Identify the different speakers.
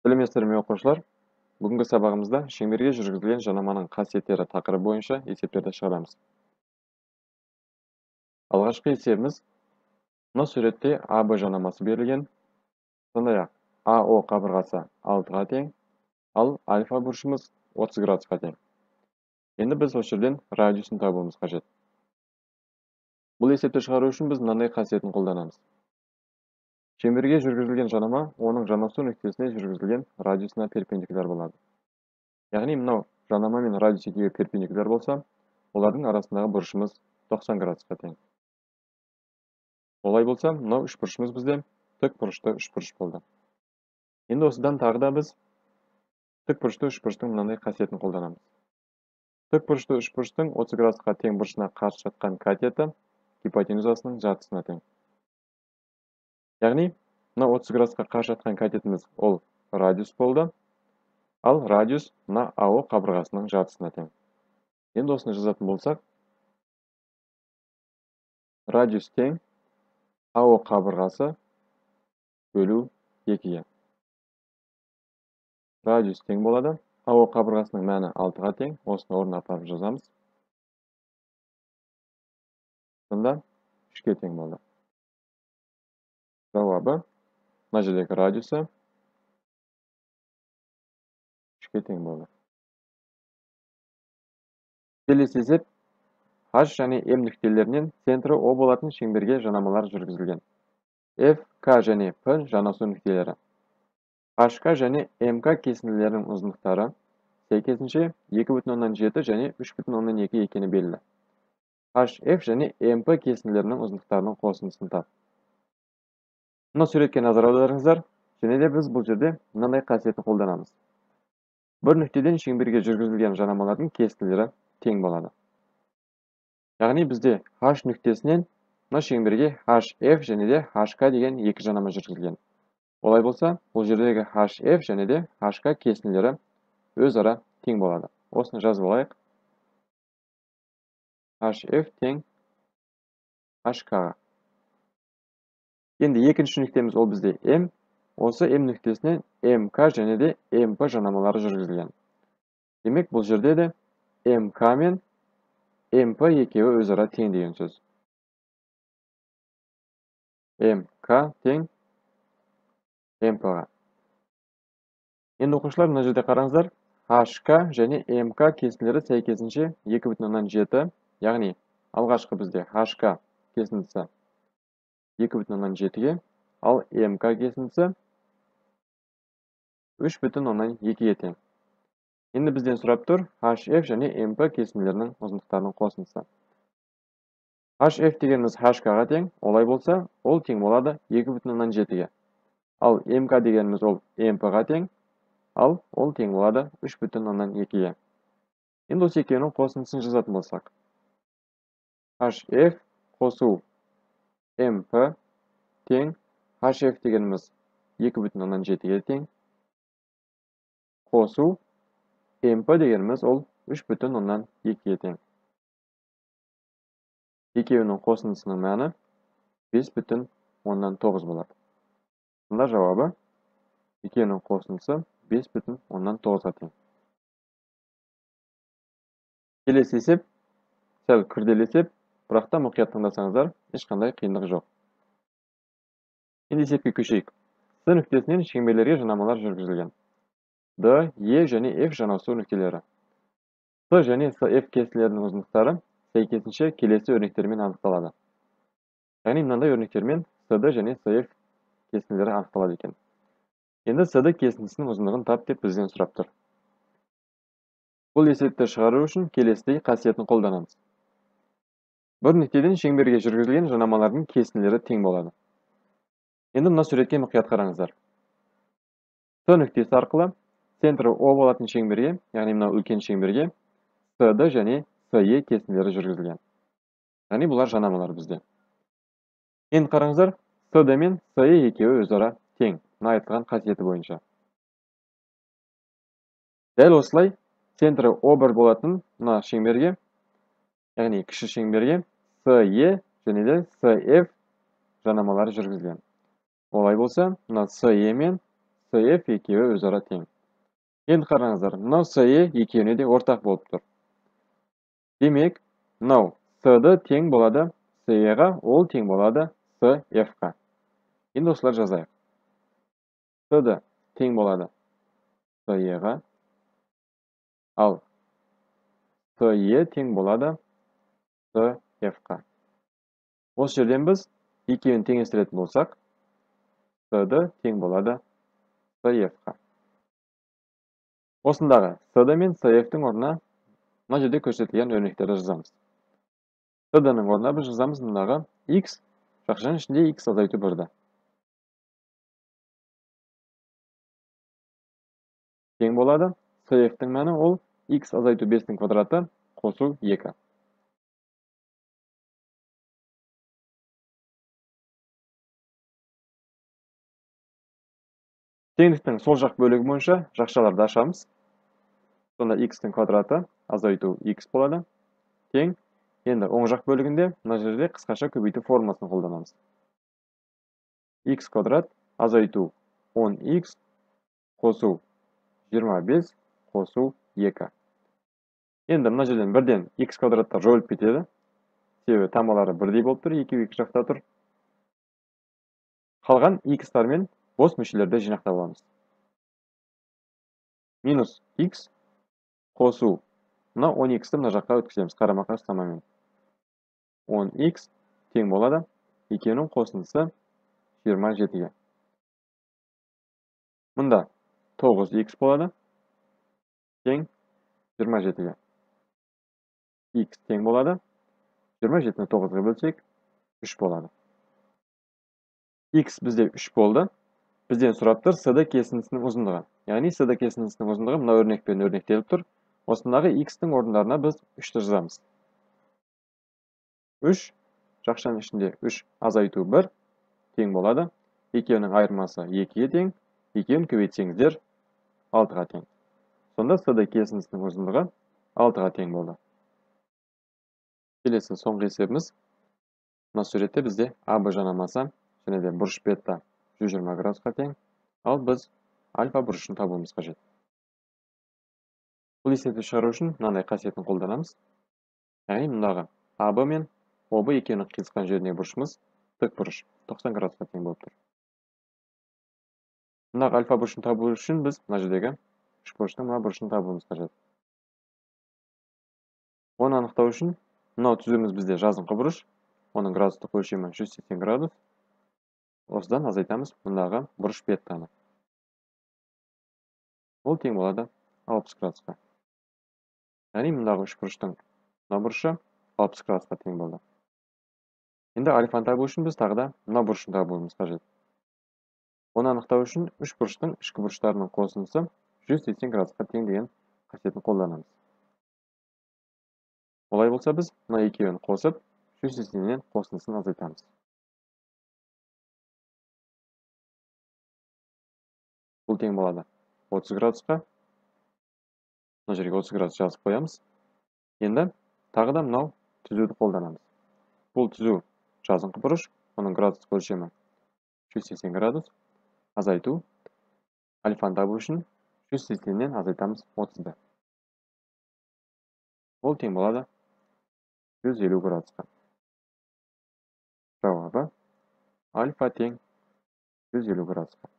Speaker 1: Сәлеметсіздер ме оқушылар? Бүгінгі сабағымызда шеңберге жүргізілген жанаманың қасиеттері тақырыбы бойынша есептерді шығарамыз. Алғашқы есебіміз, мына суретте АБ жанамасы берілген. Сондай-ақ АО қабырғасы 6-ға тең, ал альфа бұрышымыз 30 градусқа тең. Енді біз осы жерден радиусын табуымыз қажет. Бұл есепті шығару үшін біз мынандай қасиетін қолданамыз. Шеңберге жүргізілген жанама оның жанасу нүктесіне жүргізілген радиусына перпендикуляр болады. Яғни мынау жанама мен радиус екеуі перпендикуляр болса, олардың арасындағы бұрышымыз 90 градусқа тең. Олай болса, мынау үш бұрышымыз бізде тік бұрышты үш бұрыш болды. Енді осыдан тағы да біз тік бұрышты үш бұрыштың мынандай қасиетін қолданамыз. Тік бұрышты үш бұрыштың 30 градусқа тең бұрышына қарсы жатқан катеті гипотенузасының жартысына тең. Яғни, мына 30 градусқа қарсы жатқан катетіміз ол радиус болды, ал радиус мына АО қабырғасының жартысына тең. Енді осыны жазатын болсақ, радиус тең АО қабырғасы бөлу 2-ге. Радиус тең болады. АО қабырғасының мәні 6-ға тең. Осыны орнына апарып жазамыз. Сонда 3-ге тең болды. Жауабы, мына жердегі радиусы 3-ге тең болды. Келесі есеп, H және M нүктелерінен центрі O болатын шеңберге жанамалар жүргізілген. F, K және P жанасу нүктелері. HK және MK кесінділерінің ұзындықтары сәйкесінше 2,7 және 3,2 екені белгілі. HF және MP кесінділерінің ұзындықтарының қосындысын тап. Мына суретке назар аударыңыздар, және де біз бұл жерде мынандай қасиетін қолданамыз. Бір нүктеден шеңберге жүргізілген жанамалардың кесінділері тең болады. Яғни бізде H нүктесінен мына шеңберге HF және де HK деген екі жанама жүргізілген. Олай болса, бұл жердегі HF және де HK кесінділері өзара тең болады. Осыны жазып алайық. HF тең HK. Енді екінші нүктеміз ол бізде M. Осы M нүктесінен MK және де MP жанамалары жүргізілген. Демек, бұл жерде де MK мен MP екеуі өзара тең деген сөз. MK тең MP-ға. Енді оқушылар, мына жерде қараңыздар, HK және MK кесінділері сәйкесінше 2,7, яғни алғашқы бізде HK кесіндісі 2,7-ге, ал MK кесіндісі 3,2-ге тең. Енді бізден сұрап тұр HF және MP кесінділерінің ұзындықтарының қосындысы. HF дегеніміз HK-ға тең, олай болса, ол тең болады 2,7-ге. Ал MK дегеніміз ол MP-ға тең, ал ол тең болады 3,2-ге. Енді осы екеуінің қосындысын жазатын болсақ. HF қосу MP тең, HF дегеніміз 2,7-ге тең, қосу MP дегеніміз ол 3,2-ге тең. Екеуінің қосындысының мәні 5,9 болады. Сонда жауабы екеуінің қосындысы 5,9-ға тең. Келесі есеп, сәл күрделі есеп, бірақ та мұқият тыңдасаңыздар, ешқандай қиындығы жоқ. Енді есепке көшейік. С нүктесінен шеңберлерге жанамалар жүргізілген. D, E және F жанасу нүктелері. С және F кесінділерінің ұзындықтары сәйкесінше келесі өрнектермен анықталады. Яғни мынандай өрнектермен CD және CF кесінділері анықталады екен. Енді CD кесіндісінің ұзындығын тап деп бізден сұрап тұр. Бұл есепті шығару үшін келесідей қасиетін қолданамыз. Бір нүктеден шеңберге жүргізілген жанамалардың кесінділері тең болады. Енді мына суретке мұқият қараңыздар. С нүктесі арқылы центрі O болатын шеңберге, яғни мына үлкен шеңберге CD және CE кесінділері жүргізілген. Яғни бұлар жанамалар бізде. Енді қараңыздар, CD мен CE екеуі өзара тең, мына айтылған қасиеті бойынша. Дәл осылай центрі O1 болатын мына шеңберге, яғни кіші шеңберге CE және де CF жанамалары жүргізілген. Олай болса, мына CE мен SF екеуі өзара тең. Енді қараңыздар, мынау SE екеуіне де ортақ болып тұр. Демек, мынау S-ді тең болады SE-ға, ол тең болады SF-ға. Енді осылар жазайық. S-ді тең болады SE-ға, ал SE тең болады SF-ға. Осы жерден біз екеуін теңестіретін болсақ, S-ді тең болады SF-ға. Осындағы S-ді мен SF-тің орнына мына жерде көрсетілген өрнектерді жазамыз. S-дінің орнына біз жазамыз мындағы X, жақшаның ішінде X азайту 1-ді. Тең болады. SF-тің мәні ол X азайту 5-тің квадраты қосу 2. Теңдіктің сол жақ бөлігі бойынша жақшаларды ашамыз. Сонда X-тің квадраты азайту X болады. Тең. Енді оң жақ бөлігінде мына жерде қысқаша көбейту формуласын қолданамыз. X квадрат азайту 10X қосу 25 қосу 2. Енді мына жерден бірден X квадраттар жойылып кетеді. Себебі тамалары бірдей болып тұр, екеуі екі жақта тұр. Қалған X-тар мен бос мүшелерді жинақтап аламыз. Минус X қосу. Мына 10X-ті мына жаққа өткіземіз қарама-қарсы тамамен. 10X тең болады. Екеуінің қосындысы 27-ге. Мұнда 9X болады. Тең 27-ге. X тең болады. 27-ні 9-ға бөлсек 3 болады. X бізде 3 болды. Бізден сұрап тұр S-ді кесіндісінің ұзындығы. Яғни S-ді кесіндісінің ұзындығы мына өрнекпен өрнектеліп тұр. Осындағы X-тің орындарына біз 3-ті жазамыз. 3, жақшаның ішінде 3 азайту 1 тең болады. Екеуінің айырмасы 2-ге тең. Екеуін көбейтсеңіздер 6-ға тең. Сонда S-ді кесіндісінің ұзындығы 6-ға тең болды. Келесі соңғы есебіміз. Мына суретте бізде АБ жанамасы және де бұрыш бетта 120 градусқа тең. Ал біз альфа бұрышын табуымыз қажет. Бұл есепті шығару үшін мынандай қасиетін қолданамыз. Яғни мұндағы АБ мен ОБ екеуінің қиылысқан жеріндегі бұрышымыз тік бұрыш 90 градусқа тең болып тұр. Мұндағы альфа бұрышын табу үшін біз мына жердегі үш бұрыштың мына бұрышын табуымыз қажет. Оны анықтау үшін мынау түзуіміз бізде жазыңқы бұрыш, оның градустық өлшемі 180 градус. Осыдан азайтамыз мұндағы бұрыш беттаны. Ол тең болады 60 градусқа. Яғни мұндағы үш бұрыштың мына бұрышы 60 градусқа тең болды. Енді альфаны табу үшін біз тағы да мына бұрышын табуымыз қажет. Оны анықтау үшін үш бұрыштың ішкі бұрыштарының қосындысы 180 градусқа тең деген қасиетін қолданамыз. Олай болса біз мына екеуін қосып 180-нен қосындысын азайтамыз. Бұл тең болады 30 градусқа. Мына жерге 30 градус жазып қоямыз. Енді тағы да мынау түзуді қолданамыз. Бұл түзу жазыңқы бұрыш, оның градустық өлшемі 180 градус. Азайту. Альфаны табу үшін 180-нен азайтамыз 30-ды. Ол тең болады 150 градусқа. Жауабы альфа тең 150 градусқа.